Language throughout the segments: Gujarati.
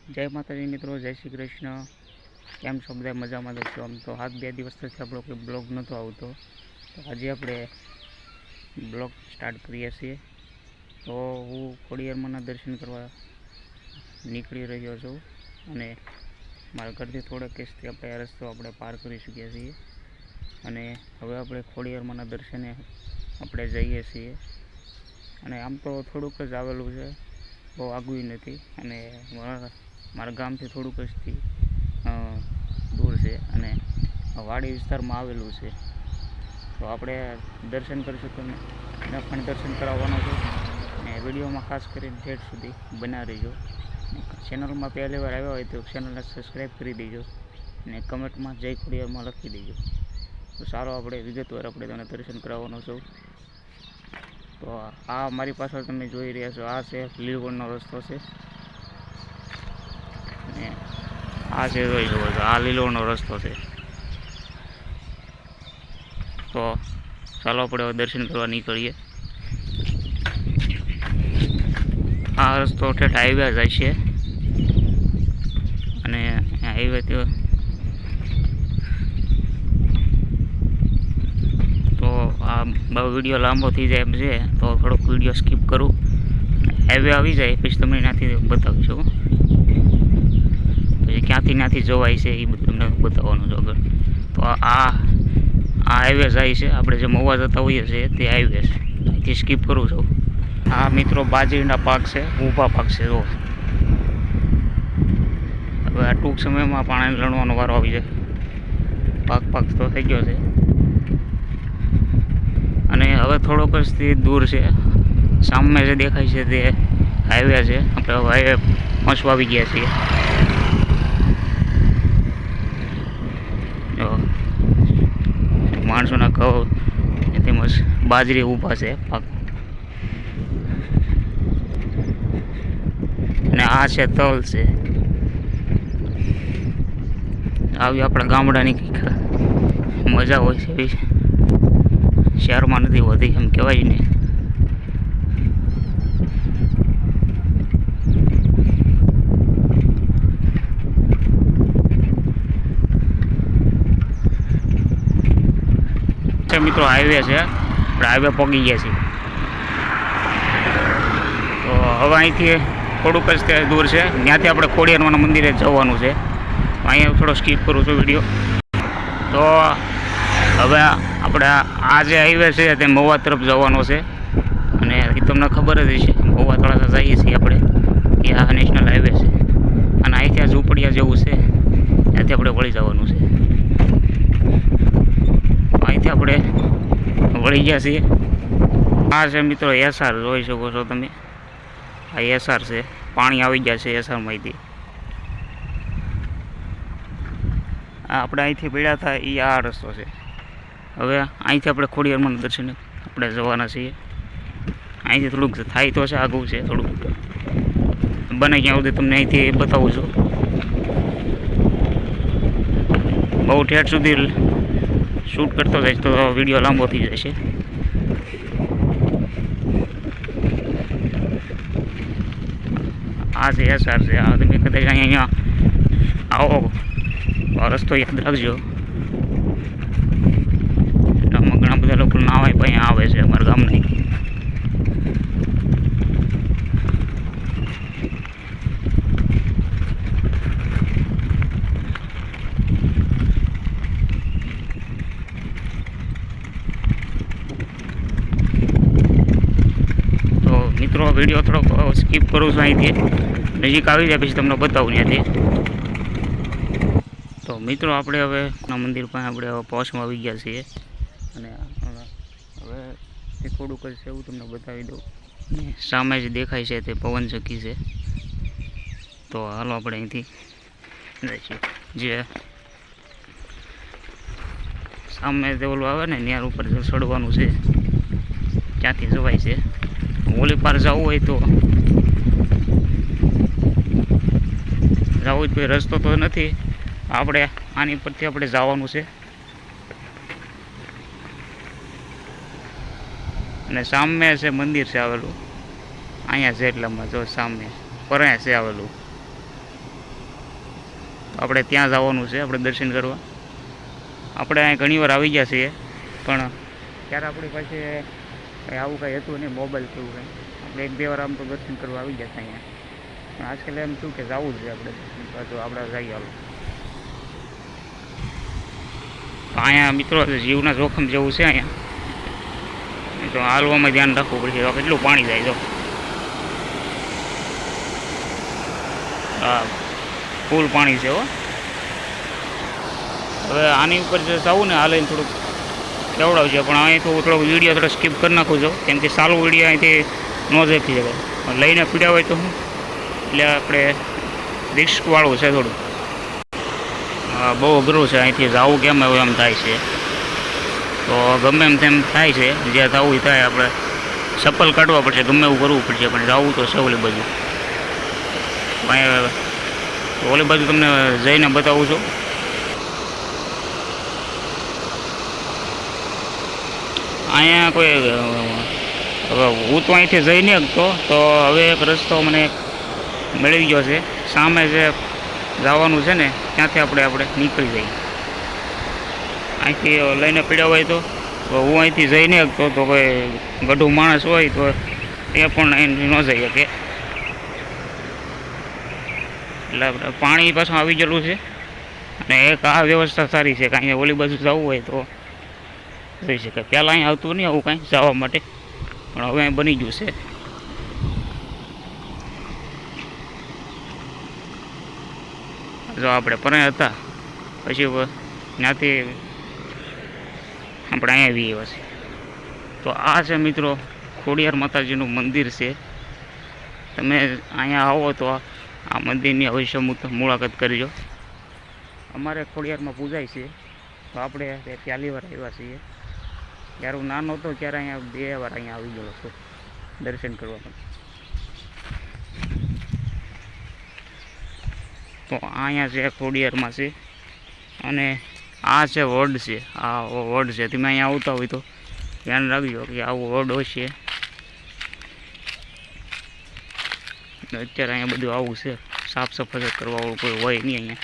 જય માતાજી મિત્રો, જય શ્રી કૃષ્ણ। કેમ છો બધા? મજામાં છો? આમ તો હાથ 2 દિવસથી આપણો કોઈ બ્લોગ નહોતો આવતો, તો આજે આપણે બ્લોગ સ્ટાર્ટ કરીએ છીએ। તો હું ખોડિયારમાંના દર્શન કરવા નીકળી રહ્યો છું અને મારા ઘરથી થોડાક કેસથી આપણે આ રસ્તો આપણે પાર કરી ચૂક્યા છીએ અને હવે આપણે ખોડિયારમાંના દર્શને આપણે જઈએ છીએ। અને આમ તો થોડુંક જ આવેલું છે, બહુ આગું નથી અને મારા ગામથી થોડુંક જ દૂર છે અને વાડી વિસ્તારમાં આવેલું છે। તો આપણે દર્શન કરીશું, તમને એને પણ દર્શન કરાવવાનો છે અને વિડીયોમાં ખાસ કરીને ઠેઠ સુધી બના રહીજો। ચેનલમાં પહેલી વાર આવ્યા હોય તો ચેનલને સબસ્ક્રાઈબ કરી દેજો અને કમેન્ટમાં જય ખોડિયારમાં લખી દેજો। તો સારો આપણે વિગતવાર આપણે તેને દર્શન કરાવવાનો છું। તો આ મારી પાછળ તમે જોઈ રહ્યા છો, આ છે લીલવણનો રસ્તો છે અને આ છે જોઈ શકો છો, આ લીલવણનો રસ્તો છે। તો ચાલો આપણે હવે દર્શન કરવા નીકળીએ। આ રસ્તો ઠેઠ હાઈવે જાય છે અને હાઈવે તો આ બહુ વિડીયો લાંબો થઈ જાય એમ છે, તો થોડોક વિડીયો સ્કીપ કરું, હાઈવે આવી જાય પછી તમને ત્યાંથી બતાવીશું, પછી ક્યાંથી જોવાય છે એ બધું તમને બતાવવાનું છે આગળ। તો આ હાઈવે જાય છે, આપણે જે મહુવા જતા હોઈએ છીએ તે હાઈવે છે, અહીંથી સ્કીપ કરું છું। આ મિત્રો બાજરીના પાક છે, ઊભા પાક છે। જો હવે આ ટૂંક સમયમાં પાણી લણવાનો વારો આવી જાય, પાક તો થઈ ગયો છે અને હવે થોડોક જ દૂર છે, સામે જે દેખાય છે તે હાઈવે છે। આપણે હવે હાઈવે પહોંચવા આવી ગયા છીએ। માણસોના ઘઉં તેમજ બાજરી ઊભા છે પાક, અને આ છે તલ છે। આવી આપણા ગામડાની કંઈક મજા હોય છે, એવી શહેરમાં નથી હોતી એમ કહેવાય ને। મિત્રો હાઈવે છે, આપણે હાઈવે પહોંચી ગયા છીએ। તો હવે અહીંથી થોડુંક જ દૂર છે, ત્યાંથી આપણે ખોડિયારમાંના મંદિરે જવાનું છે। અહીંયા થોડો સ્કીપ કરું છું વિડીયો। તો હવે આપણે આ જે હાઈવે છે તે મહુવા તરફ જવાનો છે અને એ તમને ખબર જ હશે, મહુવા તળાજા જઈએ છીએ આપણે, એ આ નેશનલ હાઈવે છે અને અહીંથી આ ઝૂંપડિયા જેવું છે, ત્યાંથી આપણે વળી જવાનું છે। અહીંથી આપણે વળી ગયા છીએ। આ છે મિત્રો એસઆર, જોઈ શકો છો તમે, આ એસઆર છે, પાણી આવી ગયા છે એસઆરમાંથી। આપણે અહીંથી પડ્યા હતા એ આ રસ્તો છે। હવે અહીંથી આપણે ખોડિયારમાંના દર્શને આપણે જવાના છીએ। અહીંથી થોડુંક થાય તો છે, આગું છે થોડુંક, બને ક્યાં સુધી તમને અહીંથી બતાવું છું। બહુ ઠેઠ સુધી શૂટ કરતો જાય તો વિડીયો લાંબો થઈ જશે। આ છે એસઆર છે, આ તમે કદાચ અહીંયા આવો રસ્તો યાદ રાખજો। ઘણા બધા લોકો નાવા અહીંયા આવે છે અમારા ગામની। તો મિત્રો વિડીયો થોડોક સ્કીપ કરું છું, અહીંથી નજીક આવી જાય પછી તમને બતાવું ત્યાંથી। તો મિત્રો આપણે હવે મંદિર પાસે આપણે હવે પહોંચવા આવી ગયા છીએ અને હવે તે થોડુંક જ છે એવું તમને બતાવી દઉં। સામે જે દેખાય છે તે પવન ચક્કી છે। તો હાલો આપણે અહીંથી જે સામે જે ઓલું આવે ને ન્યાર ઉપર ચડવાનું છે, ક્યાંથી જવાય છે। ઓલી પાર જવું હોય તો રસ્તો તો નથી, આપણે આની પરથી આપણે જવાનું છે અને સામે છે મંદિર છે આવેલું, અહીંયા છે એટલામાં જો સામે પરાયા છે આવેલું। આપણે ત્યાં જવાનું છે, આપણે દર્શન કરવા. આપણે અહીં ઘણીવાર આવી ગયા છીએ, પણ ત્યારે આપણી પાસે કંઈ આવું કંઈ હતું નહીં, મોબાઈલ કેવું કંઈ. આપણે 1-2 વાર આમ તો દર્શન કરવા આવી ગયા હતા અહીંયા, પણ આજકાલ એમ શું કે જવું જ છે આપણે, તો આપણે જઈએ. હાલો, અહીંયા મિત્રો જીવના જોખમ જેવું છે અહીંયા, તો હાલવામાં ધ્યાન રાખવું પડશે. કેટલું પાણી જાય જો, હા ફૂલ પાણી છે હો. હવે આની ઉપર જો જવું ને હાલીને થોડુંક કેવડાવશે, પણ અહીં તો થોડોક વિડીયો થોડો સ્કીપ કરી નાખું છું, કેમ કે સારું વિડીયો અહીંથી ન દેખી શકાય. લઈને પીડ્યા હોય તો હું, એટલે આપણે રિસ્કવાળું છે થોડું. બહુ અઘરું છે, અહીંથી જવું કેમ એવું એમ થાય છે. તો ગમે એમ તેમ થાય છે, જ્યાં થવું એ થાય. આપણે ચપ્પલ કાઢવા પડશે, ગમે એવું કરવું પડશે, પણ જવું તો છે ઓલી બાજુ. ઓલી બાજુ તમને જઈને બતાવું છું. અહીંયા કોઈ હવે હું તો અહીંથી જઈ નહીં શકતો, તો હવે એક રસ્તો મને મેળવી ગયો છે. સામે જે જવાનું છે ને ત્યાંથી આપણે નીકળી જઈએ. અહીંથી લઈને પીડ્યા હોય તો હું અહીંથી જઈ નહીં શકતો, તો કોઈ ગઢું માણસ હોય તો એ પણ અહીં ન જઈ શકે. એટલે પાણી પાછું આવી ગયેલું છે, અને એક આ વ્યવસ્થા સારી છે કે અહીંયા ઓલી બાજુ જવું હોય તો જઈ શકે. પહેલાં અહીં આવતું નહીં આવું કાંઈ જવા માટે, પણ હવે અહીં બની ગયું છે. જો આપણે પરે હતા પછી ત્યાંથી આપણે અહીંયા આવી આવ્યા છીએ. તો આ છે મિત્રો ખોડિયાર માતાજીનું મંદિર છે. તમે અહીંયા આવો તો આ મંદિરની અવશ્ય મુલાકાત કરજો. અમારે ખોડિયારમાં પૂજાય છે, તો આપણે પહેલી વાર આવ્યા છીએ. જ્યારે હું નાનો હતો ત્યારે અહીંયા 2 વાર અહીંયા આવી ગયો છું દર્શન કરવા માટે. તો અહીંયા છે ખોડિયારમાં છે, અને આ છે વડ છે. આ વડ છે, તમે અહીંયા આવતા હોય તો ધ્યાન રાખજો કે આવો વડ હશે. અત્યારે અહીંયા બધું આવું છે, સાફ સફાઈ કરવાવાળું કોઈ હોય નહીં. અહીંયા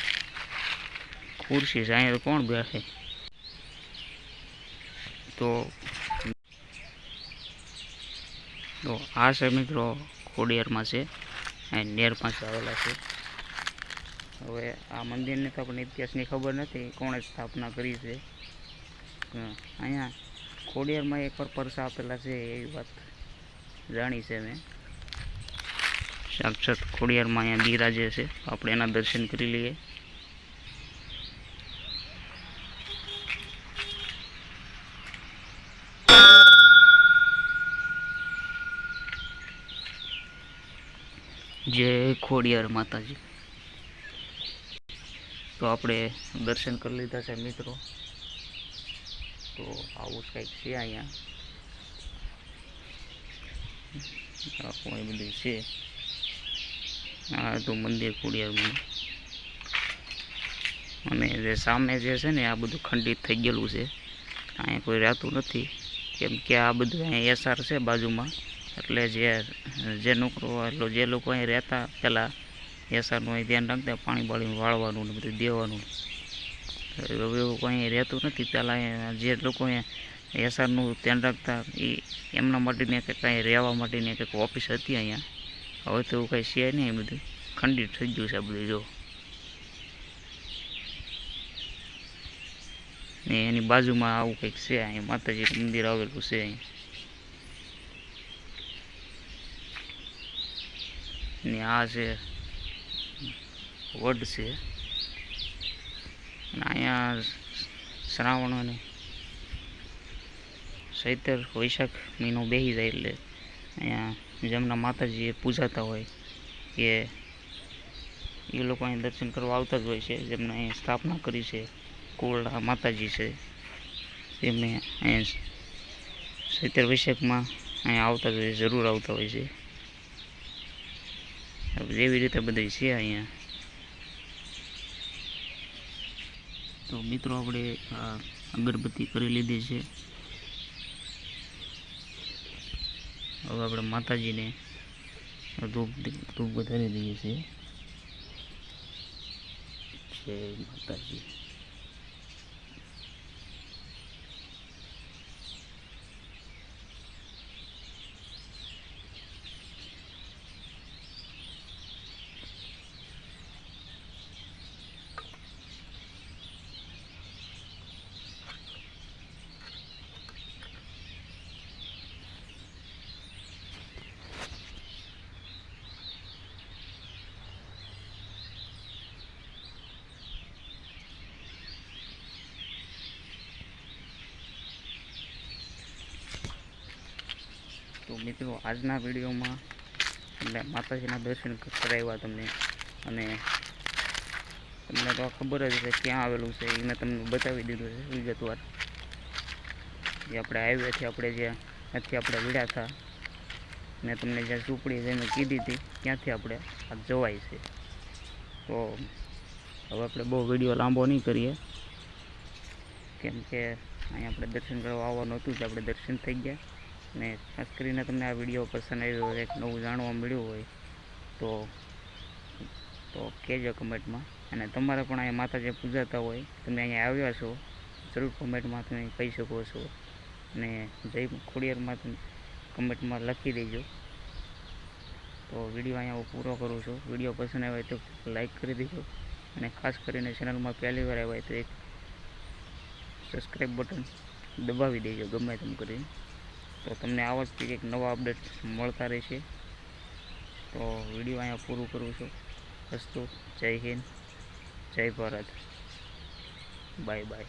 ખુરશી છે, અહીંયા તો કોણ બેસે. તો આ છે મિત્રો ખોડિયારમાં છે, અહીં નેર પાસે આવેલા છે. હવે આ મંદિરને તો આપણને ઇતિહાસની ખબર નથી કોણે સ્થાપના કરી છે. અહીંયા ખોડિયારમાં એકવાર પરસા આપેલા છે એવી વાત જાણી છે મેં. સાક્ષાત ખોડિયારમાં અહીંયા બિરાજે છે, આપણે એના દર્શન કરી લઈએ. જય ખોડિયાર માતાજી. તો આપણે દર્શન કરી લીધા છે મિત્રો. તો આવું કંઈક છે અહીંયા, કોઈ બધું છે. આ તો મંદિર ખોડિયારનું, અને જે સામે જે છે ને આ બધું ખંડિત થઈ ગયેલું છે. અહીંયા કોઈ રહેતું નથી, કેમ કે આ બધું અહીંયા એસઆર છે બાજુમાં. એટલે જે નોકરો એટલો જે લોકો અહીં રહેતા પહેલાં એસઆરનું અહીં ધ્યાન રાખતા, પાણી બાળીને વાળવાનું ને બધું દેવાનું. હવે એવું કંઈ રહેતું નથી. પહેલાં જે લોકો અહીંયા એસઆરનું ધ્યાન રાખતા એ એમના માટેને કંઈક કાંઈ રહેવા માટેની કંઈક ઓફિસ હતી અહીંયા. હવે તો એવું કંઈ છે નહીં, બધું ખંડિત થઈ ગયું છે બધું. જો ને એની બાજુમાં આવું કંઈક છે, અહીંયા માતાજીનું મંદિર આવેલું છે. અહીંયા ને આ છે વડ છે. અને અહીંયા શ્રાવણ અને ચૈત્ર વૈશાખ મહિનો બેસી જાય એટલે અહીંયા જેમના માતાજી પૂજાતા હોય એ લોકો અહીં દર્શન કરવા આવતા જ હોય છે. જેમને અહીં સ્થાપના કરી છે કુળના માતાજી છે, તેમને અહીંયા ચૈત્ર વૈશાખમાં અહીંયા આવતા જ હોય, જરૂર આવતા હોય છે. જેવી રીતે બધી છે અહીંયા. તો મિત્રો આપણે અગરબત્તી કરી લીધી છે. હવે આપણે માતાજીને ધૂપ વધારી દઈએ છીએ. જય માતાજી. તો મિત્રો આજના વિડીયોમાં એટલે માતાજીના દર્શન કરાવ્યા તમને, અને તમને તો ખબર જ છે ક્યાં આવેલું છે એ મેં તમને બતાવી દીધું છે વિગતવાર. જે આપણે હાઈવેથી આપણે જ્યાં ત્યાંથી આપણે વિડ્યા હતા, મેં તમને જ્યાં ઝૂંપડી જઈને કીધી હતી ત્યાંથી આપણે આ જવાય છે. તો હવે આપણે બહુ વિડીયો લાંબો નહીં કરીએ, કેમ કે અહીંયા આપણે દર્શન કરવા આવવાનું હતું જ, આપણે દર્શન થઈ ગયા. ને ખાસ કરીને તમને આ વિડીયો પસંદ આવ્યો હોય, એક નવું જાણવા મળ્યું હોય તો કહેજો કમેન્ટમાં. અને તમારે પણ અહીંયા માતાજી પૂજાતા હોય, તમે અહીંયા આવ્યા છો, જરૂર કમેન્ટમાં તમે કહી શકો છો. અને જય ખોડિયારમાં તમે કમેન્ટમાં લખી દેજો. તો વિડીયો અહીંયા હું પૂરો કરું છું. વિડીયો પસંદ આવે તો લાઈક કરી દેજો, અને ખાસ કરીને ચેનલમાં પહેલી વાર આવ્યા તો એક સબસ્ક્રાઈબ બટન દબાવી દેજો ગમે તેમ કરીને. તો તમને આવા જ એક નવા અપડેટ મળતા રહેશે. તો વિડીયો અહીંયા પૂરું કરું છું. અસ્તુ, જય હિન્દ, જય ભારત, બાય બાય.